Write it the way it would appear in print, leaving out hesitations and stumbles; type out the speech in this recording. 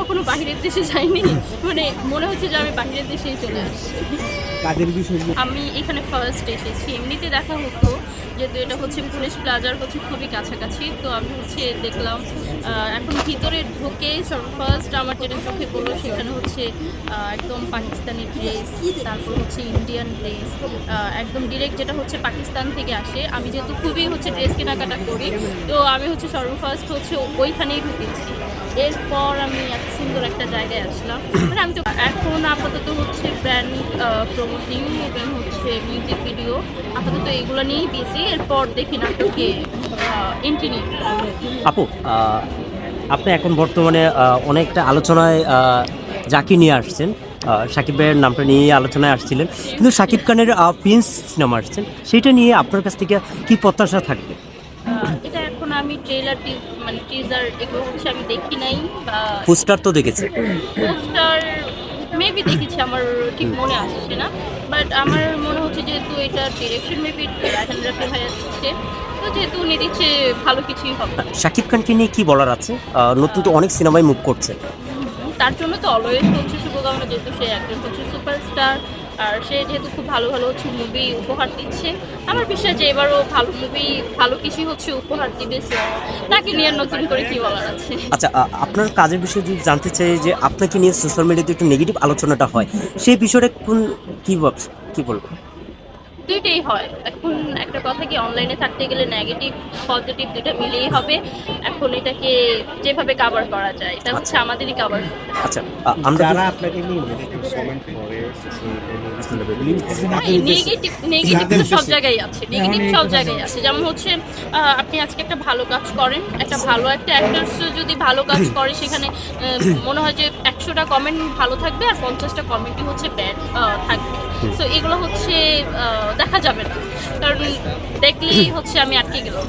কখনো বাহিরের দেশে যাইনি, মানে মনে হচ্ছে যে আমি বাহিরের দেশেই চলে আসছি। কাজের বিষয় আমি এখানে ফার্স্ট এসেছি, এমনিতে দেখা হতো যেহেতু এটা হচ্ছে পুলিশ প্লাজার হচ্ছে খুবই কাছাকাছি, তো আমি হচ্ছে দেখলাম এখন ভিতরে ঢুকে ফার্স্ট আমার যেটা চোখে পড়লো সেখানে হচ্ছে একদম পাকিস্তানি ড্রেস, তারপর হচ্ছে ইন্ডিয়ান ড্রেস, একদম ডিরেক্ট যেটা হচ্ছে পাকিস্তান থেকে আসে। আমি যেহেতু খুবই হচ্ছে ড্রেস কেনাকাটা করি, তো আমি হচ্ছে সর্বফার্স্ট হচ্ছে ওইখানেই ঢুকেছি। এরপর আমি এত সুন্দর একটা জায়গায় আসলাম, মানে আমি তো এখন আপাতত হচ্ছে ব্র্যান্ড প্রমোটিং এবং হচ্ছে মিউজিক ভিডিও, আপাতত এগুলো নিয়েই বিজি। এরপর দেখি নাটকে এন্ট্রি নিই। আপু, আপনি এখন বর্তমানে অনেকটা আলোচনায় যাকে নিয়ে আসছেন, শাকিব ভাইয়ের নামটা নিয়ে আলোচনায় আসছিলেন, কিন্তু শাকিব খানের প্রিন্স সিনেমা আসছেন, সেটা নিয়ে আপনার কাছ থেকে কি প্রত্যাশা থাকবে? এটা এখন আমি ট্রেলার মানে টিজার এগুলো হচ্ছে আমি দেখি নাই, বা পোস্টার তো দেখেছি। পোস্টার মেবি দেখেছি, আমার ঠিক মনে আসছে না, বাট আমার মনে হচ্ছে যেহেতু এটা ডিরেকশন মেবি রায়হান রাফি ভাইয়া দিচ্ছে, তো যেহেতু উনি দিচ্ছে ভালো কিছুই হবে। শাকিব খানকে নিয়ে কি বলার আছে? নতুন তো অনেক সিনেমায় মুভ করছে। তার জন্য তো অলওয়েজ হচ্ছে শুভকামনা, যেহেতু সে একজন হচ্ছে সুপারস্টার, আর সে যেহেতু খুব ভালো ভালো হচ্ছে মুভি উপহার দিচ্ছে, আমার বিশ্বাস যে এবারও ভালো মুভি ভালো কিছুই হচ্ছে উপহার দিবে। So, তাকে নিয়ে নতুন করে কি বলার আছে। আচ্ছা, আপনার কাজের বিষয়ে যদি জানতে চাই যে আপনাকে নিয়ে সোশ্যাল মিডিয়াতে একটু নেগেটিভ আলোচনাটা হয়, সেই বিষয়টা কি বলবো? দুইটাই হয় এখন, একটা কথা কি অনলাইনে থাকতে গেলে নেগেটিভ পজিটিভ দুইটা মিলেই হবে। এখন এটাকে যেভাবে কাভার করা যায় এটা হচ্ছে আমাদেরই কাভার। আচ্ছা, আমরা যারা আপনাকে নিয়ে নেগেটিভ কমেন্ট করে নেগেটিভ তো সব জায়গায় আছে, নেগেটিভ সব জায়গায় আছে। যেমন হচ্ছে আপনি আজকে একটা ভালো কাজ করেন, একটা ভালো একটা অ্যাক্টরস যদি ভালো কাজ করে, সেখানে মনে হয় যে 100টা কমেন্ট ভালো থাকবে আর 50টা কমেন্টই হচ্ছে ব্যাড থাকবে। সো এগুলো হচ্ছে দেখা যাবে না, কারণ দেখলেই হচ্ছে আমি আটকে গেলাম।